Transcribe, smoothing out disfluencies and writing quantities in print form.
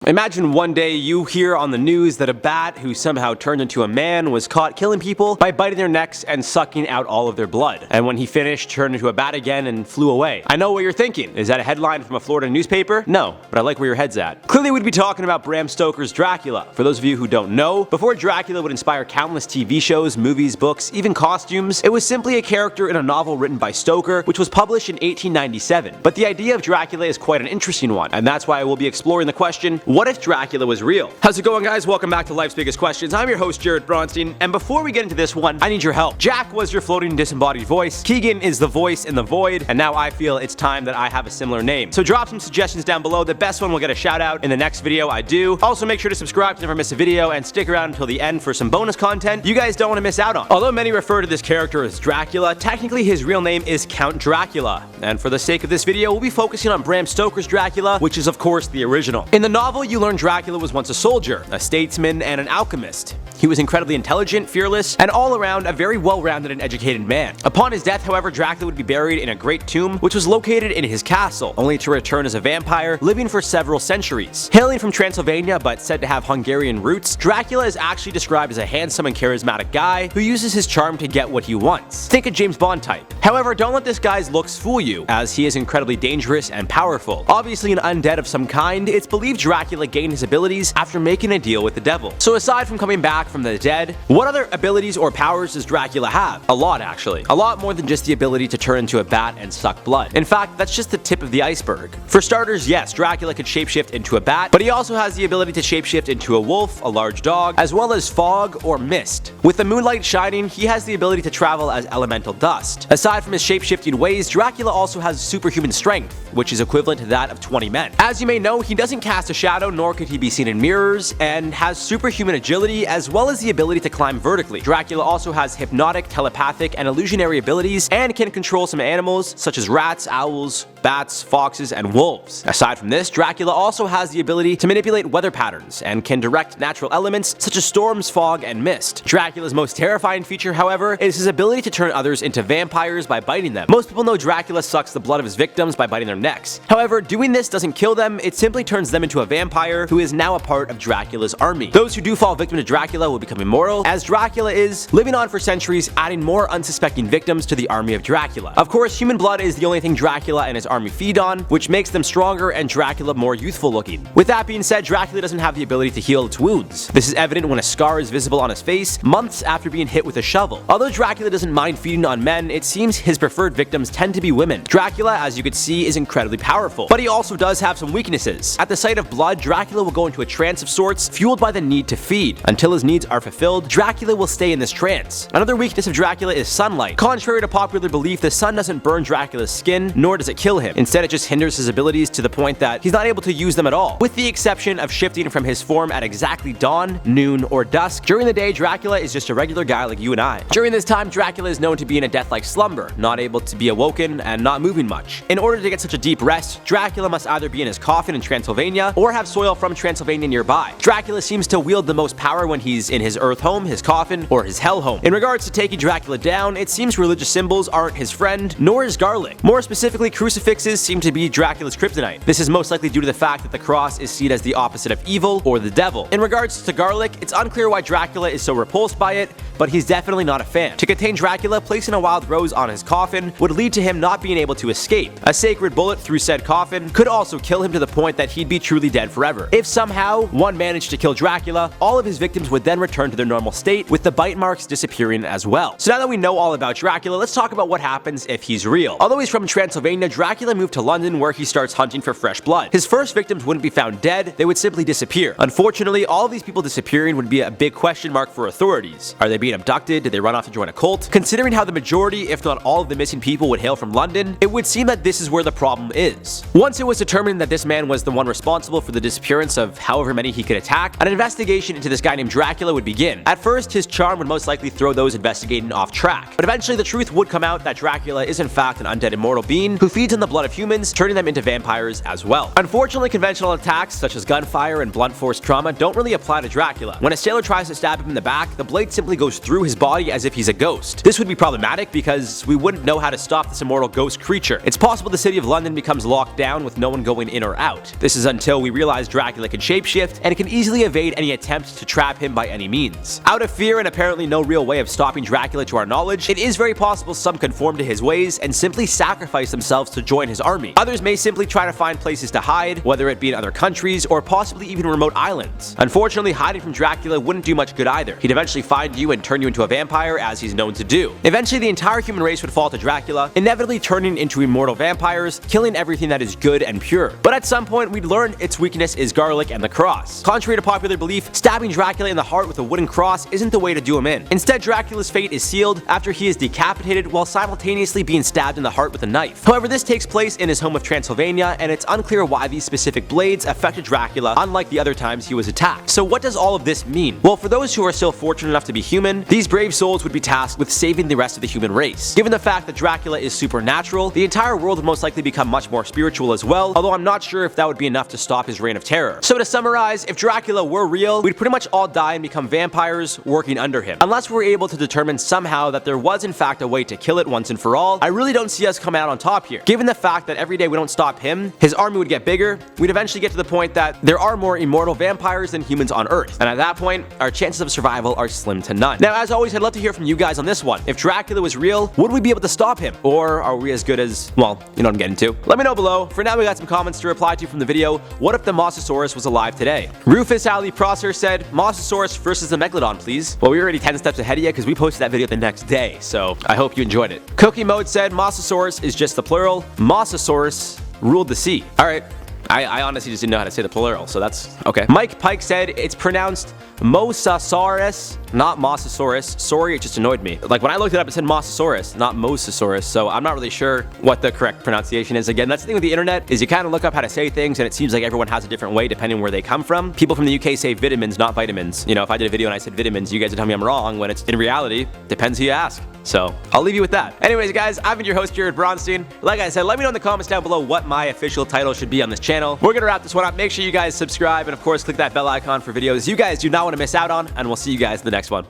Imagine one day you hear on the news that a bat who somehow turned into a man was caught killing people by biting their necks and sucking out all of their blood. And when he finished, turned into a bat again and flew away. I know what you're thinking. Is that a headline from a Florida newspaper? No, but I like where your head's at. Clearly we'd be talking about Bram Stoker's Dracula. For those of you who don't know, before Dracula would inspire countless TV shows, movies, books, even costumes, it was simply a character in a novel written by Stoker, which was published in 1897. But the idea of Dracula is quite an interesting one, and that's why I will be exploring the question, what if Dracula was real? How's it going, guys? Welcome back to Life's Biggest Questions. I'm your host, Jared Bronstein, and before we get into this one, I need your help. Jack was your floating disembodied voice, Keegan is the voice in the void, and now I feel it's time that I have a similar name. So drop some suggestions down below. The best one will get a shout out in the next video I do. Also, make sure to subscribe to never miss a video and stick around until the end for some bonus content you guys don't want to miss out on. Although many refer to this character as Dracula, technically his real name is Count Dracula, and for the sake of this video, we'll be focusing on Bram Stoker's Dracula, which is of course the original. In the novel, you learn Dracula was once a soldier, a statesman, and an alchemist. He was incredibly intelligent, fearless, and all around a very well-rounded and educated man. Upon his death, however, Dracula would be buried in a great tomb, which was located in his castle, only to return as a vampire, living for several centuries. Hailing from Transylvania, but said to have Hungarian roots, Dracula is actually described as a handsome and charismatic guy who uses his charm to get what he wants. Think a James Bond type. However, don't let this guy's looks fool you, as he is incredibly dangerous and powerful. Obviously an undead of some kind, it's believed Dracula gained his abilities after making a deal with the devil. So aside from coming back from the dead, what other abilities or powers does Dracula have? A lot, actually. A lot more than just the ability to turn into a bat and suck blood. In fact, that's just the tip of the iceberg. For starters, yes, Dracula could shapeshift into a bat, but he also has the ability to shapeshift into a wolf, a large dog, as well as fog or mist. With the moonlight shining, he has the ability to travel as elemental dust. Aside from his shapeshifting ways, Dracula also has superhuman strength, which is equivalent to that of 20 men. As you may know, he doesn't cast a shadow, nor could he be seen in mirrors, and has superhuman agility as well as the ability to climb vertically. Dracula also has hypnotic, telepathic, and illusionary abilities and can control some animals such as rats, owls, bats, foxes, and wolves. Aside from this, Dracula also has the ability to manipulate weather patterns and can direct natural elements such as storms, fog, and mist. Dracula's most terrifying feature, however, is his ability to turn others into vampires by biting them. Most people know Dracula sucks the blood of his victims by biting their necks. However, doing this doesn't kill them, it simply turns them into a vampire who is now a part of Dracula's army. Those who do fall victim to Dracula will become immortal, as Dracula is, living on for centuries, adding more unsuspecting victims to the army of Dracula. Of course, human blood is the only thing Dracula and his army feed on, which makes them stronger and Dracula more youthful looking. With that being said, Dracula doesn't have the ability to heal its wounds. This is evident when a scar is visible on his face months after being hit with a shovel. Although Dracula doesn't mind feeding on men, it seems his preferred victims tend to be women. Dracula, as you could see, is incredibly powerful, but he also does have some weaknesses. At the sight of blood, Dracula will go into a trance of sorts, fueled by the need to feed. Until his needs are fulfilled, Dracula will stay in this trance. Another weakness of Dracula is sunlight. Contrary to popular belief, the sun doesn't burn Dracula's skin, nor does it kill him. Instead, it just hinders his abilities to the point that he's not able to use them at all, with the exception of shifting from his form at exactly dawn, noon, or dusk. During the day, Dracula is just a regular guy like you and I. During this time, Dracula is known to be in a death-like slumber, not able to be awoken and not moving much. In order to get such a deep rest, Dracula must either be in his coffin in Transylvania or have soil from Transylvania nearby. Dracula seems to wield the most power when he's in his earth home, his coffin, or his hell home. In regards to taking Dracula down, it seems religious symbols aren't his friend, nor is garlic. More specifically, crucifixes seem to be Dracula's kryptonite. This is most likely due to the fact that the cross is seen as the opposite of evil or the devil. In regards to garlic, it's unclear why Dracula is so repulsed by it, but he's definitely not a fan. To contain Dracula, placing a wild rose on his coffin would lead to him not being able to escape. A sacred bullet through said coffin could also kill him to the point that he'd be truly dead forever. If somehow one managed to kill Dracula, all of his victims would then return to their normal state, with the bite marks disappearing as well. So now that we know all about Dracula, let's talk about what happens if he's real. Although he's from Transylvania, Dracula moved to London where he starts hunting for fresh blood. His first victims wouldn't be found dead, they would simply disappear. Unfortunately, all of these people disappearing would be a big question mark for authorities. Are they being abducted? Did they run off to join a cult? Considering how the majority, if not all of the missing people would hail from London, it would seem that this is where the problem is. Once it was determined that this man was the one responsible for the disappearance of however many he could attack, an investigation into this guy named Dracula would begin. At first, his charm would most likely throw those investigating off track, but eventually the truth would come out that Dracula is in fact an undead immortal being who feeds on the blood of humans, turning them into vampires as well. Unfortunately, conventional attacks such as gunfire and blunt force trauma don't really apply to Dracula. When a sailor tries to stab him in the back, the blade simply goes through his body as if he's a ghost. This would be problematic because we wouldn't know how to stop this immortal ghost creature. It's possible the city of London becomes locked down with no one going in or out. This is until we realize realized Dracula can shapeshift and can easily evade any attempts to trap him by any means. Out of fear and apparently no real way of stopping Dracula to our knowledge, it is very possible some conform to his ways and simply sacrifice themselves to join his army. Others may simply try to find places to hide, whether it be in other countries or possibly even remote islands. Unfortunately, hiding from Dracula wouldn't do much good either. He'd eventually find you and turn you into a vampire, as he's known to do. Eventually, the entire human race would fall to Dracula, inevitably turning into immortal vampires, killing everything that is good and pure. But at some point, we'd learn its weakness is garlic and the cross. Contrary to popular belief, stabbing Dracula in the heart with a wooden cross isn't the way to do him in. Instead, Dracula's fate is sealed after he is decapitated while simultaneously being stabbed in the heart with a knife. However, this takes place in his home of Transylvania, and it's unclear why these specific blades affected Dracula, unlike the other times he was attacked. So what does all of this mean? Well, for those who are still fortunate enough to be human, these brave souls would be tasked with saving the rest of the human race. Given the fact that Dracula is supernatural, the entire world would most likely become much more spiritual as well, although I'm not sure if that would be enough to stop his reign of terror. So to summarize, if Dracula were real, we'd pretty much all die and become vampires working under him. Unless we're able to determine somehow that there was in fact a way to kill it once and for all, I really don't see us coming out on top here. Given the fact that every day we don't stop him, his army would get bigger, we'd eventually get to the point that there are more immortal vampires than humans on Earth. And at that point, our chances of survival are slim to none. Now, as always, I'd love to hear from you guys on this one. If Dracula was real, would we be able to stop him? Or are we as good as, well, you know what I'm getting to? Let me know below. For now, we got some comments to reply to from the video. What if the Mosasaurus was alive today? Rufus Ali Prosser said, Mosasaurus versus the Megalodon, please. Well, we're already 10 steps ahead of you because we posted that video the next day, so I hope you enjoyed it. Cookie Mode said, Mosasaurus is just the plural. Mosasaurus ruled the sea. All right. I honestly just didn't know how to say the plural, so that's okay. Mike Pike said it's pronounced Mosasaurus, not Mosasaurus. Sorry, it just annoyed me. Like when I looked it up, it said Mosasaurus, not Mosasaurus, so I'm not really sure what the correct pronunciation is. Again, that's the thing with the internet, is you kind of look up how to say things and it seems like everyone has a different way depending where they come from. People from the UK say vitamins, not vitamins. You know, if I did a video and I said vitamins, you guys would tell me I'm wrong, when it's in reality, depends who you ask. So I'll leave you with that. Anyways, guys, I've been your host, Jared Bronstein. Like I said, let me know in the comments down below what my official title should be on this channel. We're gonna wrap this one up. Make sure you guys subscribe and of course click that bell icon for videos you guys do not want to miss out on, and we'll see you guys in the next one.